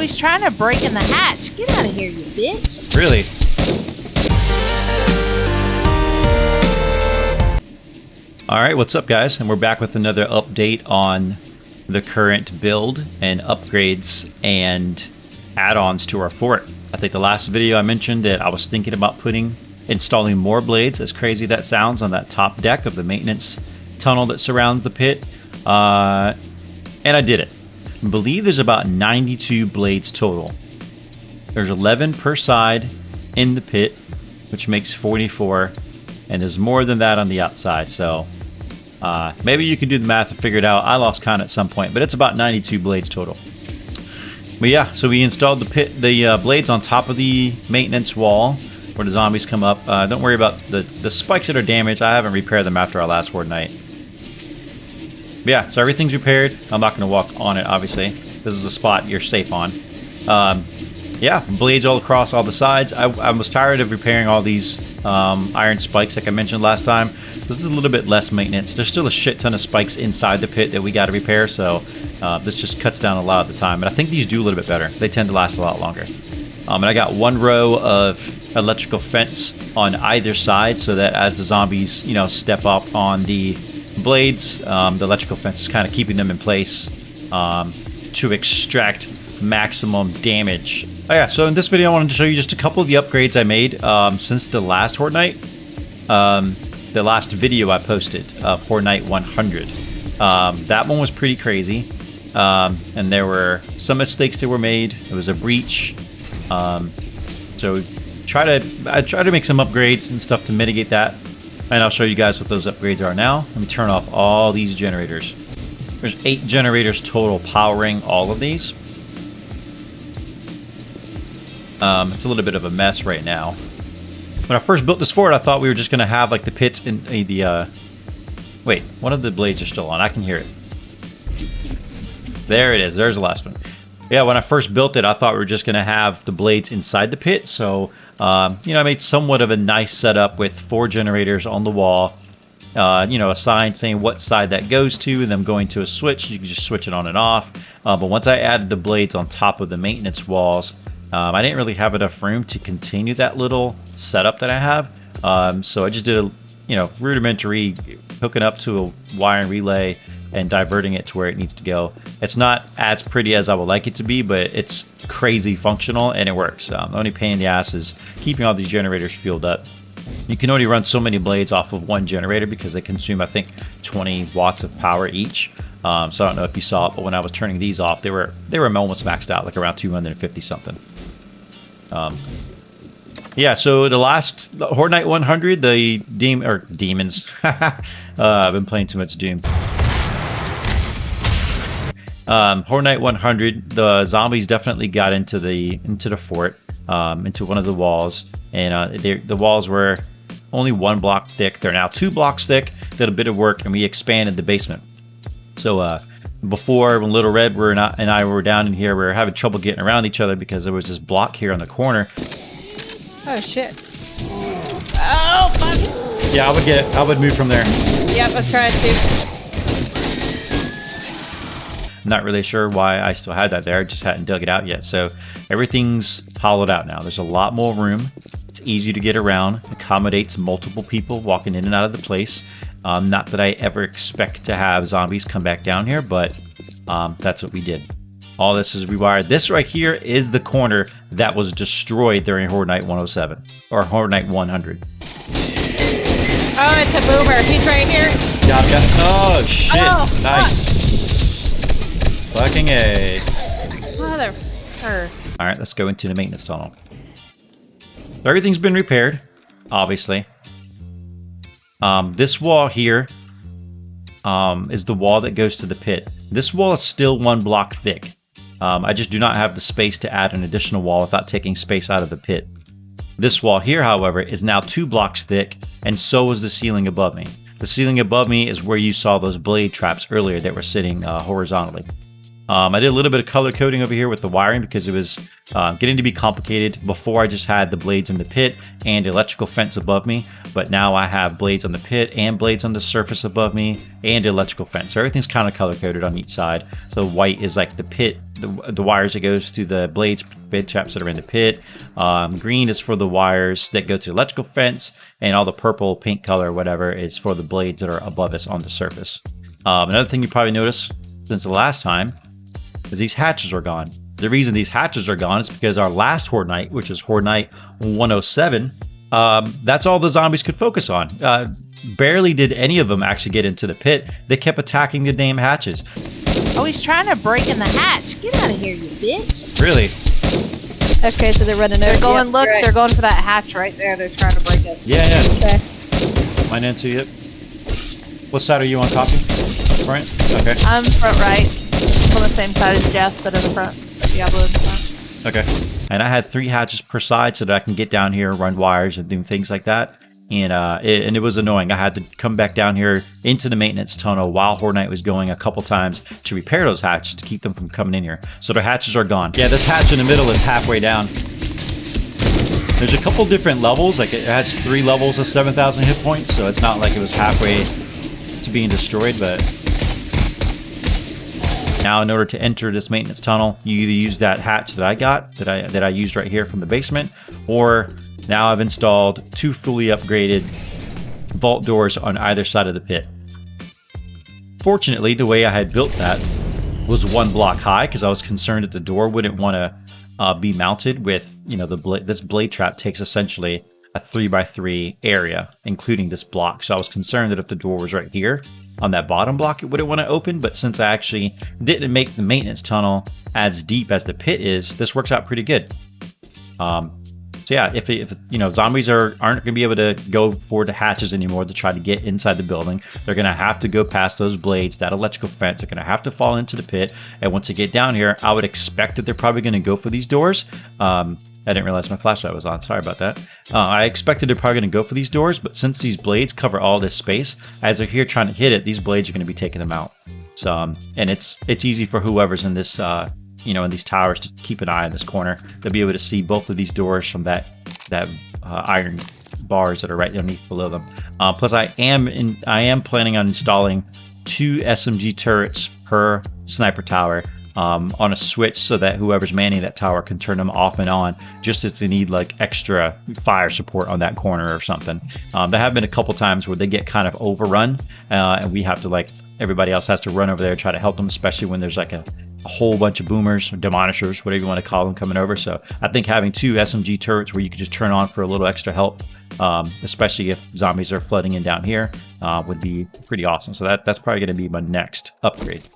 he's trying to break in the hatch. Get out of here, you bitch. Really? Alright, what's up guys? And we're back with another update on the current build and upgrades and add-ons to our fort. I think the last video I mentioned that I was thinking about installing more blades, as crazy that sounds, on that top deck of the maintenance tunnel that surrounds the pit. And I did it. I believe there's about 92 blades total. There's 11 per side in the pit, which makes 44, and there's more than that on the outside. So maybe you can do the math and figure it out. I lost count at some point, but it's about 92 blades total. But yeah, so we installed the blades on top of the maintenance wall where the zombies come up. Don't worry about the spikes that are damaged. I haven't repaired them after our last Horde night. But yeah, so everything's repaired. I'm not going to walk on it, obviously. This is a spot you're safe on. Yeah, blades all across all the sides. I was tired of repairing all these iron spikes like I mentioned last time. This is a little bit less maintenance. There's still a shit ton of spikes inside the pit that we got to repair, so this just cuts down a lot of the time. And I think these do a little bit better. They tend to last a lot longer. And I got one row of electrical fence on either side so that as the zombies, you know, step up on the blades, the electrical fence is kind of keeping them in place to extract maximum damage. Oh yeah, so in this video I wanted to show you just a couple of the upgrades I made since the last Horde night. The last video I posted of Horde Night 100. That one was pretty crazy. And there were some mistakes that were made. It was a breach. So I try to make some upgrades and stuff to mitigate that. And I'll show you guys what those upgrades are now. Let me turn off all these generators. There's 8 generators total powering all of these. It's a little bit of a mess right now. When I first built this fort, I thought we were just going to have like the pits in the... Wait, one of the blades are still on. I can hear it. There it is. There's the last one. Yeah, when I first built it, I thought we were just going to have the blades inside the pit. So, you know, I made somewhat of a nice setup with 4 generators on the wall. You know, a sign saying what side that goes to, and them going to a switch. You can just switch it on and off. But once I added the blades on top of the maintenance walls, I didn't really have enough room to continue that little setup that I have. So I just did a, you know, rudimentary hooking up to a wiring relay and diverting it to where it needs to go. It's not as pretty as I would like it to be, but it's crazy functional and it works. The only pain in the ass is keeping all these generators fueled up. You can only run so many blades off of one generator because they consume, I think, 20 watts of power each. So I don't know if you saw it, but when I was turning these off, they were almost maxed out, like around 250 something. Yeah, so the Horde Night 100, the demons. I've been playing too much Doom. Horde Night 100, the zombies definitely got into the fort, into one of the walls, and the walls were only 1 block thick. They're now 2 blocks thick. Did a bit of work, and we expanded the basement. So before, when Little Red and I were down in here, we were having trouble getting around each other because there was this block here on the corner. Oh shit! Oh fuck! Yeah, I would get it. I would move from there. Yep, I've tried to. Not really sure why I still had that there. I just hadn't dug it out yet. So everything's hollowed out now. There's a lot more room. It's easy to get around. Accommodates multiple people walking in and out of the place. Not that I ever expect to have zombies come back down here, but that's what we did. All this is rewired. This right here is the corner that was destroyed during Horde Night 107. Or Horde Night 100. Oh, it's a boomer. He's right here. Got him. Oh, shit. Oh, nice. Fucking A. Motherfucker. Alright, let's go into the maintenance tunnel. So everything's been repaired, obviously. This wall here is the wall that goes to the pit. This wall is still 1 block thick. I just do not have the space to add an additional wall without taking space out of the pit. This wall here, however, is now 2 blocks thick, and so is the ceiling above me. The ceiling above me is where you saw those blade traps earlier that were sitting horizontally. I did a little bit of color coding over here with the wiring because it was getting to be complicated. Before I just had the blades in the pit and electrical fence above me, but now I have blades on the pit and blades on the surface above me and electrical fence. So everything's kind of color coded on each side. So white is like the pit, the wires that goes to the blades, bed traps that are in the pit. Green is for the wires that go to electrical fence, and all the purple, pink color, whatever, is for the blades that are above us on the surface. Another thing you probably noticed since the last time is these hatches are gone. The reason these hatches are gone is because our last Horde Night, which is Horde Night 107, that's all the zombies could focus on. Barely did any of them actually get into the pit. They kept attacking the damn hatches. Oh, he's trying to break in the hatch. Get out of here, you bitch. Really? Okay, so they're running over. They're going, Yep, look, right. they're going for that hatch right there. They're trying to break it. Yeah. Okay. Mine into it. What side are you on, copy? Front? Okay. I'm front right. I'm on the same side as Jeff, but in the front. Diablo in the front. Okay. And I had 3 hatches per side so that I can get down here, run wires, and do things like that. And it was annoying. I had to come back down here into the maintenance tunnel while Horde Night was going a couple times to repair those hatches to keep them from coming in here. So the hatches are gone. Yeah, this hatch in the middle is halfway down. There's a couple different levels. Like it has 3 levels of 7,000 hit points, so it's not like it was halfway to being destroyed. But now, in order to enter this maintenance tunnel, you either use that hatch that I got, that I used right here from the basement, or now I've installed 2 fully upgraded vault doors on either side of the pit. Fortunately, the way I had built that was 1 block high because I was concerned that the door wouldn't want to be mounted with, you know, this blade trap takes essentially a 3x3 area, including this block. So I was concerned that if the door was right here on that bottom block, it wouldn't want to open. But since I actually didn't make the maintenance tunnel as deep as the pit is, this works out pretty good. So yeah, if you know, zombies aren't going to be able to go for the hatches anymore to try to get inside the building. They're going to have to go past those blades, that electrical fence. They're going to have to fall into the pit. And once they get down here, I would expect that they're probably going to go for these doors. I didn't realize my flashlight was on. Sorry about that. I expected they're probably going to go for these doors, but since these blades cover all this space, as they're here trying to hit it, these blades are going to be taking them out. So, and it's easy for whoever's in this, you know, in these towers to keep an eye on this corner. They'll be able to see both of these doors from that iron bars that are right underneath below them. Plus, I am planning on installing 2 SMG turrets per sniper tower. On a switch so that whoever's manning that tower can turn them off and on just if they need like extra fire support on that corner or something. There have been a couple times where they get kind of overrun and we have to, like, everybody else has to run over there and try to help them, especially when there's like a whole bunch of boomers or demonishers, whatever you want to call them, coming over. So I think having 2 SMG turrets where you could just turn on for a little extra help, especially if zombies are flooding in down here, would be pretty awesome. So that's probably going to be my next upgrade.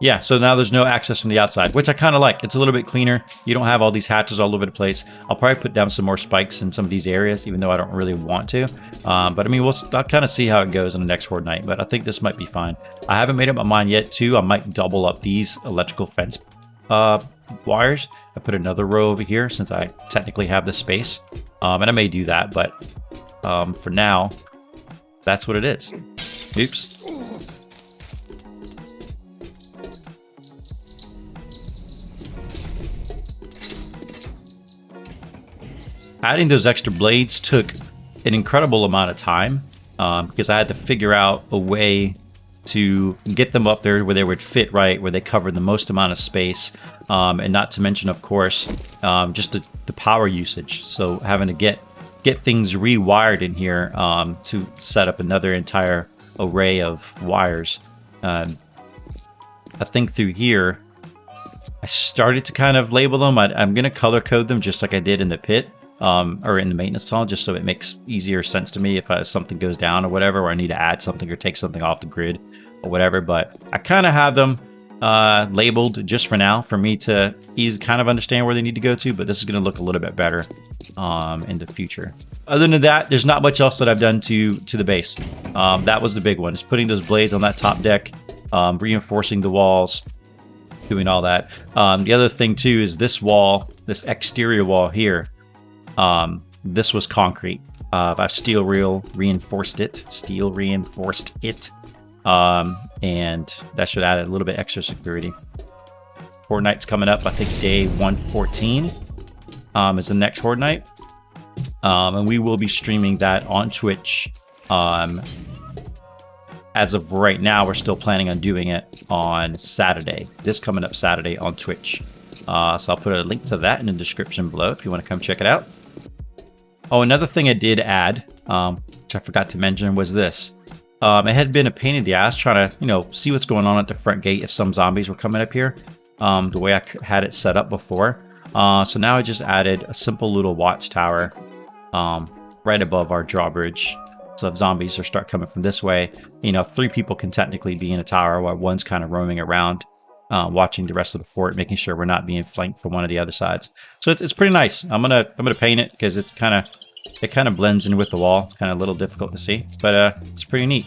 Yeah, so now there's no access from the outside, which I kind of like. It's a little bit cleaner. You don't have all these hatches all over the place. I'll probably put down some more spikes in some of these areas, even though I don't really want to. But I mean, I'll kind of see how it goes in the next Horde Night, but I think this might be fine. I haven't made up my mind yet, too. I might double up these electrical fence wires. I put another row over here since I technically have the space. And I may do that, but for now, that's what it is. Oops. Adding those extra blades took an incredible amount of time because I had to figure out a way to get them up there where they would fit right, where they covered the most amount of space, and not to mention, of course, just the power usage. So having to get things rewired in here to set up another entire array of wires. I think through here, I started to kind of label them. I'm going to color code them just like I did in the pit. Or in the maintenance tunnel, just so it makes easier sense to me if something goes down or whatever, or I need to add something or take something off the grid or whatever. But I kind of have them labeled just for now for me to kind of understand where they need to go to, but this is going to look a little bit better in the future. Other than that, there's not much else that I've done to the base. That was the big one, is putting those blades on that top deck, reinforcing the walls, doing all that. The other thing too is this wall, this exterior wall here. This was concrete. I've steel reinforced it, and that should add a little bit extra security. Horde Night's coming up. I think day 114 is the next Horde Night. And we will be streaming that on Twitch. As of right now, we're still planning on doing it on Saturday. This coming up Saturday on Twitch. So I'll put a link to that in the description below if you want to come check it out. Oh, another thing I did add, which I forgot to mention, was this. It had been a pain in the ass trying to, you know, see what's going on at the front gate if some zombies were coming up here. The way I had it set up before. So now I just added a simple little watchtower right above our drawbridge. So if zombies start coming from this way, you know, 3 people can technically be in a tower while one's kind of roaming around, watching the rest of the fort, making sure we're not being flanked from one of the other sides. So it's pretty nice. I'm gonna paint it because it kind of blends in with the wall. It's kind of a little difficult to see, but it's pretty neat.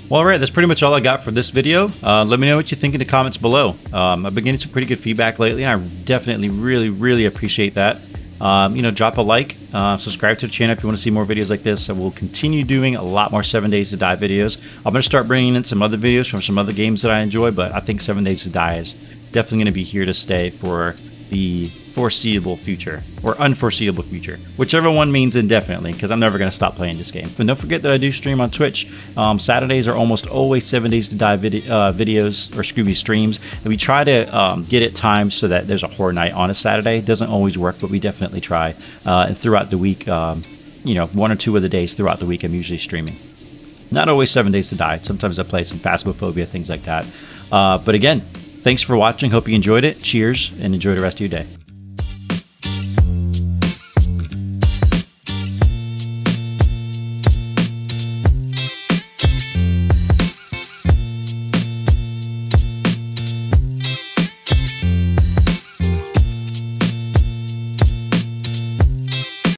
Well, all right, that's pretty much all I got for this video. Let me know what you think in the comments below. I've been getting some pretty good feedback lately, and I definitely really appreciate that. You know, drop a like, subscribe to the channel if you want to see more videos like this. And we'll continue doing a lot more 7 Days to Die videos. I'm going to start bringing in some other videos from some other games that I enjoy, but I think 7 Days to Die is definitely going to be here to stay for the foreseeable future, or unforeseeable future, whichever one means indefinitely, because I'm never going to stop playing this game. But don't forget that I do stream on Twitch. Saturdays are almost always 7 Days to Die videos, or excuse me, streams, and we try to get it timed so that there's a Horde Night on a Saturday. It doesn't always work, but we definitely try. And throughout the week, you know, 1 or 2 of the days throughout the week, I'm usually streaming. Not always 7 Days to Die. Sometimes I play some Phasmophobia, things like that. But again, thanks for watching. Hope you enjoyed it. Cheers, and enjoy the rest of your day.